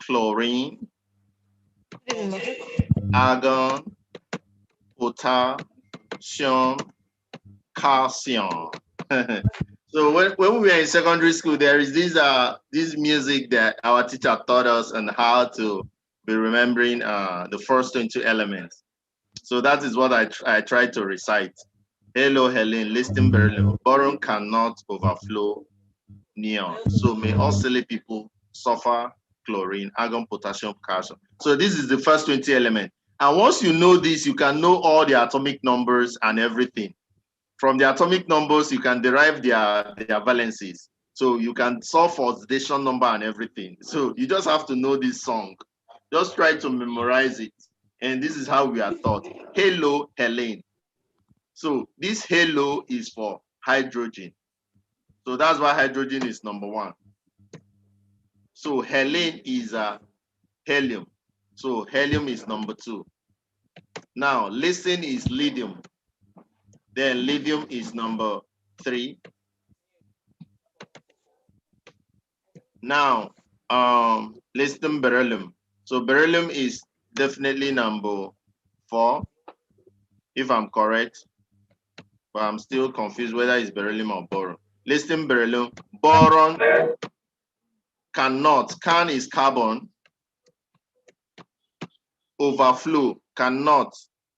chlorine, argon, potassium, calcium. So when we were in secondary school, there is this music that our teacher taught us on how to be remembering the first 20 elements. So that is what I tried to recite. Hello, Helen, listing beryllium. Boron cannot overflow neon. So may all silly people suffer chlorine, argon, potassium, calcium. So this is the first 20 elements. And once you know this, you can know all the atomic numbers and everything. From the atomic numbers, you can derive their valencies. So you can solve for oxidation number and everything. So you just have to know this song. Just try to memorize it. And this is how we are taught. Hello, Helen. So this halo is for hydrogen. So that's why hydrogen is number 1. So Helen is helium. So helium is number 2. Now listen is lithium. Then lithium is number 3. Now listen beryllium. So beryllium is definitely number 4, if I'm correct. But I'm still confused whether it's beryllium or boron. Listen beryllium. Boron cannot. Can is carbon. Overflow cannot.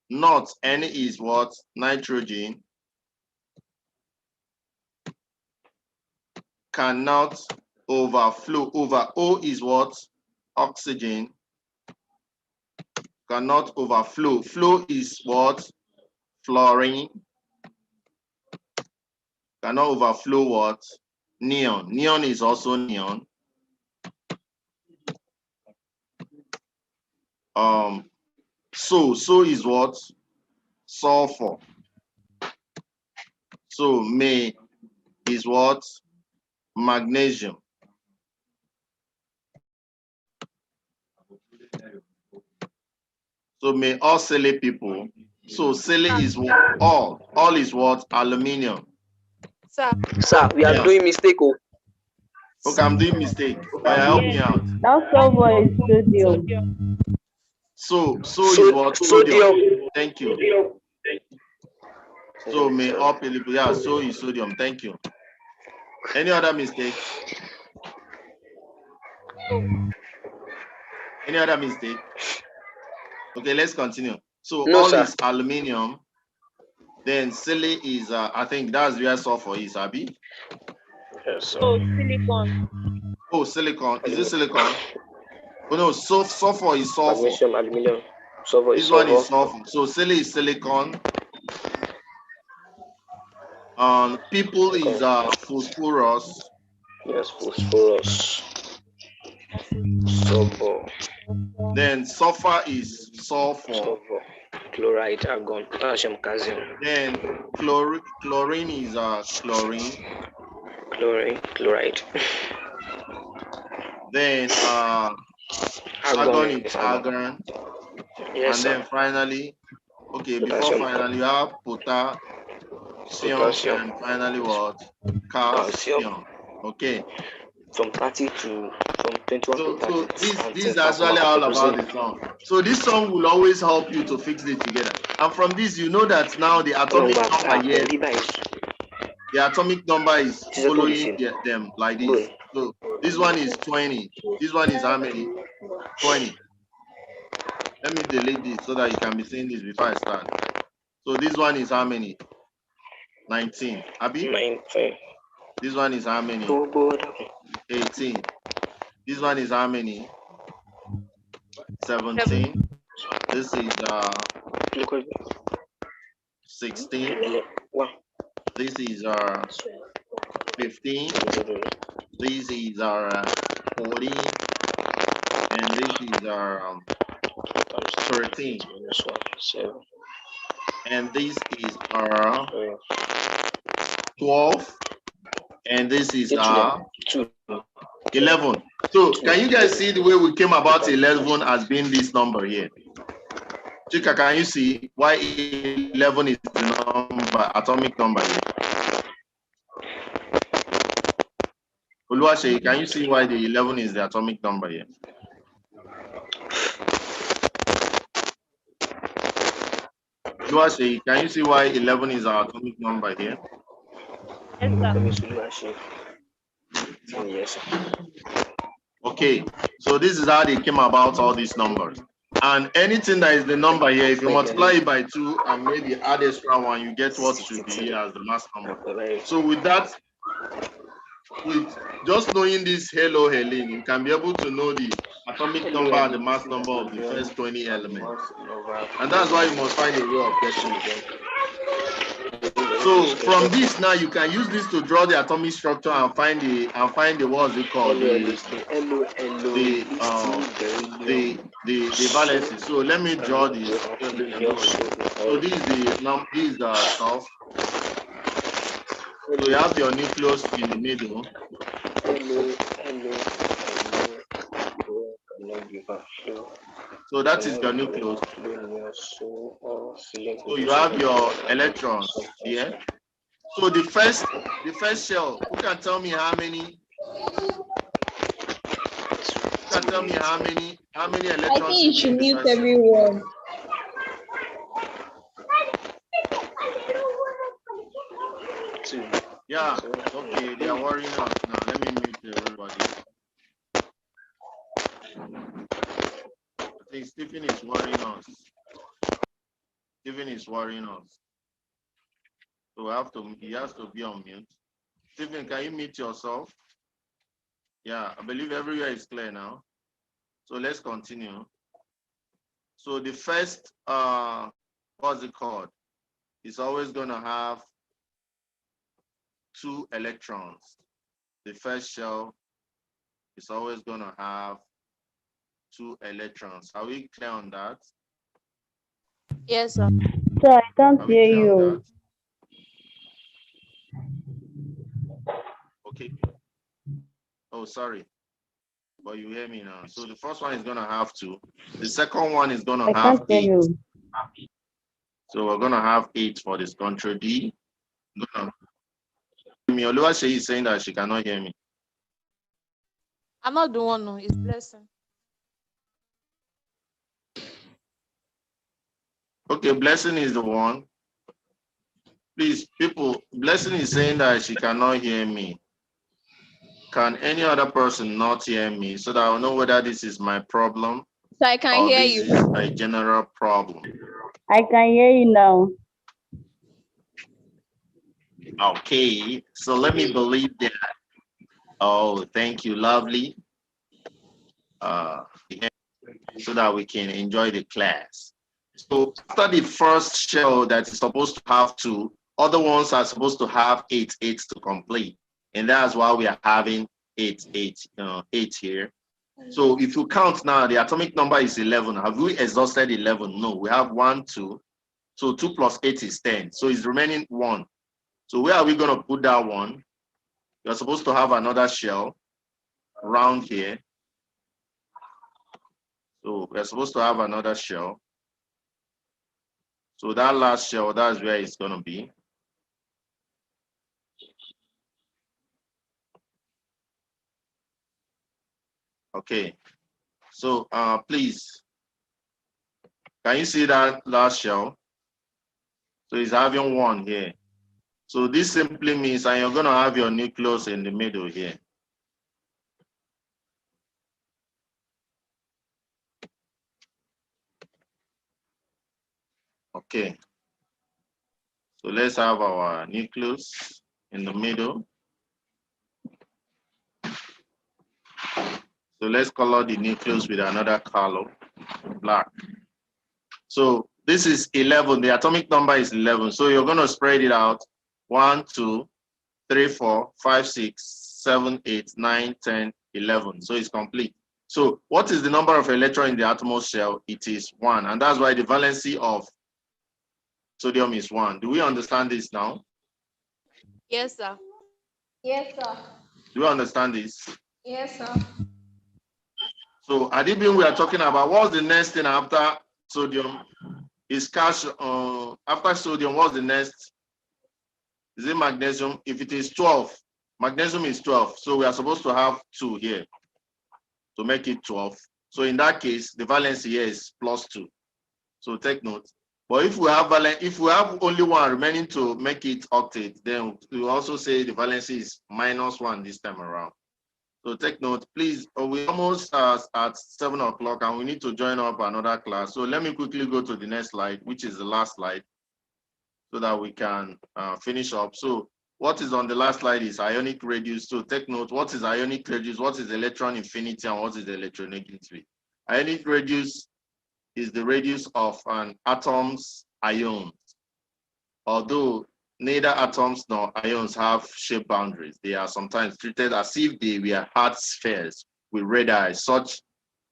Not. N is what? Nitrogen. Cannot overflow. Over O is what? Oxygen. Cannot overflow. Flow is what? Fluorine. Cannot overflow what? Neon. Neon is also neon. So is what? Sulfur. So May is what? Magnesium. So may all silly people. So silly is what? All is what? Aluminium. Sir, we are doing mistake. Oh. Okay, I'm doing mistake. Help me out. That sulfur is sodium. So is what? Sodium. Thank you. So may all people. Yeah, so is sodium. Thank you. Any other mistake? Any other mistake? Okay, let's continue. So No, all sir. is aluminium. Then silly is I think that's where sulfur is, Abby. Yes, sir. Oh, silicon. Oh, silicon. Is it silicon? Oh no, sulfur is sulfur. Magnesium, aluminium. Sulfur is This one is sulfur. sulfur. So silly is silicon. People is phosphorus. Yes, phosphorus. Sulfur. Then sulfur is sulfur. Sulfur. Chloride, argon, potassium, calcium. Then chlorine is chlorine. Chloride. Then argon is argon. Yes, and sir. then finally, okay, Potassium. before finally you have potassium. And finally what? Calcium. Okay. From 21 So to 30. this is actually all about the song. So this song will always help you to fix it together. And from this, you know that now the atomic number here, the atomic number is following them like this. So this one is 20. This one is how many? 20. Let me delete this so that you can be seeing this before I start. So this one is how many? 19. Abby? 19. This one is how many? 18. This one is how many? 17. This is 16. This is 15. This is 14. is 13. Minus 1, 7. And this is 12. And this is 2. 11. So can you guys see the way we came about 11 as being this number here? Chika, can you see why 11 is the number, atomic number here? Oluwaseyi, can you see why the 11 is the atomic number here? Oluwaseyi, can you see why 11 is our atomic number here? Yes, sir. Okay, so this is how they came about all these numbers. And anything that is the number here, if you multiply it by 2 and maybe add extra 1, you get what should be here as the mass number. So with that, with just knowing this hello Helen, you can be able to know the atomic number and the mass number of the first 20 elements. And that's why you must find a way of getting it. So from this now, you can use this to draw the atomic structure and find the what's it called, the valences. So let me draw this. So this is the stuff. So you have your nucleus in the middle. So that is your nucleus. So you have your electrons here. So the first shell, who can tell me how many? Who can tell me how many electrons? I think you should mute everyone. Yeah, okay, they are worrying us now. Let me mute everybody. I think Stephen is worrying us. Stephen is worrying us. So he has to be on mute. Stephen, can you mute yourself? Yeah, I believe everywhere is clear now. So let's continue. So the first, what's it called? It's always gonna have 2 electrons. The first shell is always gonna have 2 electrons. Are we clear on that? Yes, sir. So I can't hear you. Okay. Oh, sorry. But you hear me now. So the first one is gonna have 2. The second one is gonna have 8. So we're gonna have 8 for this control D. Oluwaseyi is saying that she cannot hear me. I'm not the one, no, it's Blessing. Okay, Blessing is the one. Please, people, Blessing is saying that she cannot hear me. Can any other person not hear me so that I'll know whether this is my problem? So I can hear you. This is a general problem. I can hear you now. Okay, so let me believe that. Oh, thank you, lovely. So that we can enjoy the class. So after the first shell that is supposed to have 2, other ones are supposed to have 8 to complete. And that's why we are having 8 here. So if you count now, the atomic number is 11. Have we exhausted 11? No, we have 1, 2. So 2 plus 8 is 10. So it's remaining 1. So where are we going to put that 1? You're supposed to have another shell around here. So we're supposed to have another shell. So that last shell, that's where it's going to be. Okay. So please, can you see that last shell? So it's having 1 here. So this simply means that you're going to have your nucleus in the middle here. Okay. So let's have our nucleus in the middle. So let's color the nucleus with another color, black. So this is 11. The atomic number is 11. So you're going to spread it out. 1, 2, 3, 4, 5, 6, 7, 8, 9, 10, 11. So it's complete. So what is the number of electrons in the outermost shell? It is 1, and that's why the valency of sodium is 1. Do we understand this now? Yes, sir. Yes, sir. Do we understand this? Yes, sir. So adibin, we are talking about what's the next thing after sodium? Is calcium. After sodium, what's the next? Is it magnesium? If it is 12, magnesium is 12. So we are supposed to have 2 here to make it 12. So in that case, the valency here is +2. So take note. But if we have only 1 remaining to make it octet, then we also say the valency is -1 this time around. So take note, please. We almost at 7 o'clock, and we need to join up another class. So let me quickly go to the next slide, which is the last slide, so that we can finish up. So what is on the last slide is ionic radius. So take note, what is ionic radius, what is electron affinity, and what is the electronegativity? Ionic radius is the radius of an atom's ions. Although neither atoms nor ions have shape boundaries, they are sometimes treated as if they were hard spheres with radii, such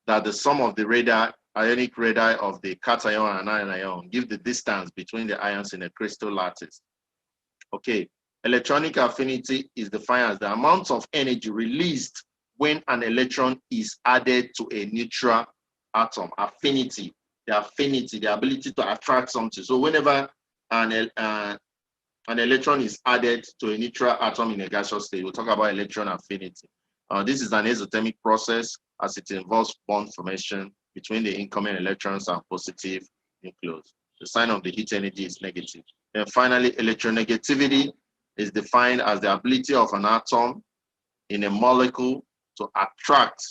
that the sum of the radii, ionic radii of the cation and anion ion give the distance between the ions in a crystal lattice. Okay, electronic affinity is defined as the amount of energy released when an electron is added to a neutral atom. Affinity, the ability to attract something. So whenever an electron is added to a neutral atom in a gaseous state, we'll talk about electron affinity. This is an exothermic process as it involves bond formation between the incoming electrons and positive nucleus. The sign of the heat energy is negative. And finally, electronegativity is defined as the ability of an atom in a molecule to attract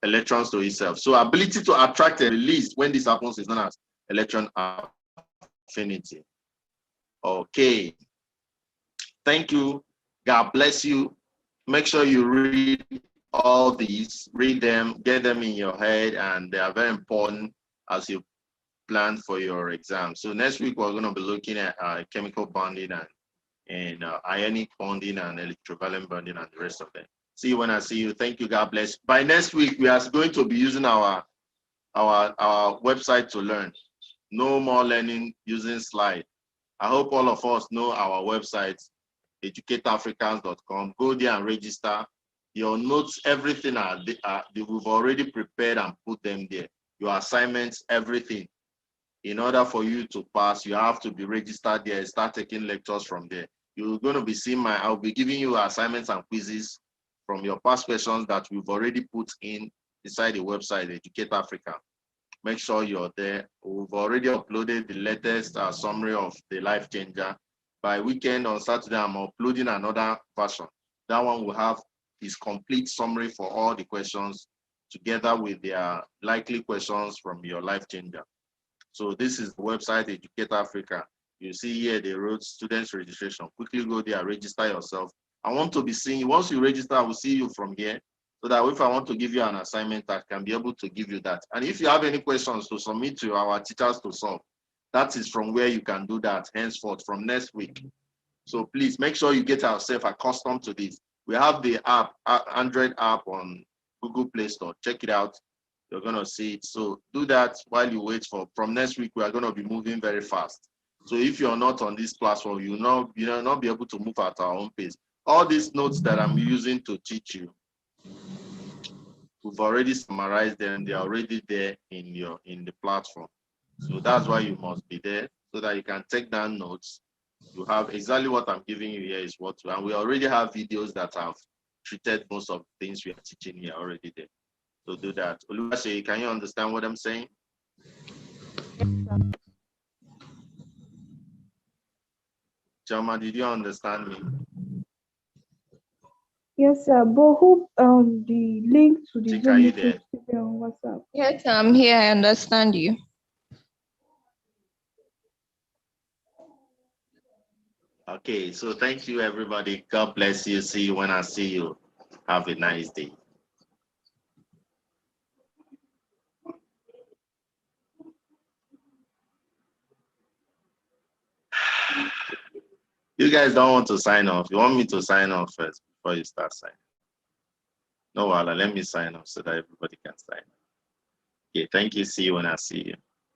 electrons to itself. So ability to attract and release, when this happens, is known as electron affinity. Okay. Thank you. God bless you. Make sure you read all these, read them, get them in your head, and they are very important as you plan for your exam. So next week, we're going to be looking at chemical bonding and ionic bonding and electrovalent bonding and the rest of them. See you when I see you. Thank you. God bless. By next week, we are going to be using our website to learn. No more learning using slide. I hope all of us know our website, educateafricans.com. Go there and register. Your notes, everything we've already prepared and put them there. Your assignments, everything. In order for you to pass, you have to be registered there, start taking lectures from there. You're going to be seeing I'll be giving you assignments and quizzes from your past questions that we've already put inside the website, Educate Africa. Make sure you're there. We've already uploaded the latest summary of the Life Changer. By weekend on Saturday, I'm uploading another version. That one will have his complete summary for all the questions together with their likely questions from your Life Changer. So this is the website, Educate Africa. You see here, they wrote students registration. Quickly go there, register yourself. I want to be seeing you. Once you register, I will see you from here. So that if I want to give you an assignment, I can be able to give you that. And if you have any questions to submit to our teachers to solve, that is from where you can do that henceforth from next week. So please make sure you get yourself accustomed to this. We have the app, Android app on Google Play Store. Check it out. You're going to see it. So do that while you wait from next week. We are going to be moving very fast. So if you're not on this platform, you'll not be able to move at our own pace. All these notes that I'm using to teach you, we've already summarized them. They're already there in the platform. So that's why you must be there so that you can take down notes. You have exactly what I'm giving you here is what, and we already have videos that have treated most of the things we are teaching here already there. So do that. Oluwase, can you understand what I'm saying? Chama, did you understand me? Yes, sir. But who the link to the Chika, Zoom are you meeting there? should be on WhatsApp? Yes, I'm here. I understand you. Okay, so thank you, everybody. God bless you. See you when I see you. Have a nice day. You guys don't want to sign off. You want me to sign off first before you start signing? No, let me sign off so that everybody can sign. Okay, thank you. See you when I see you.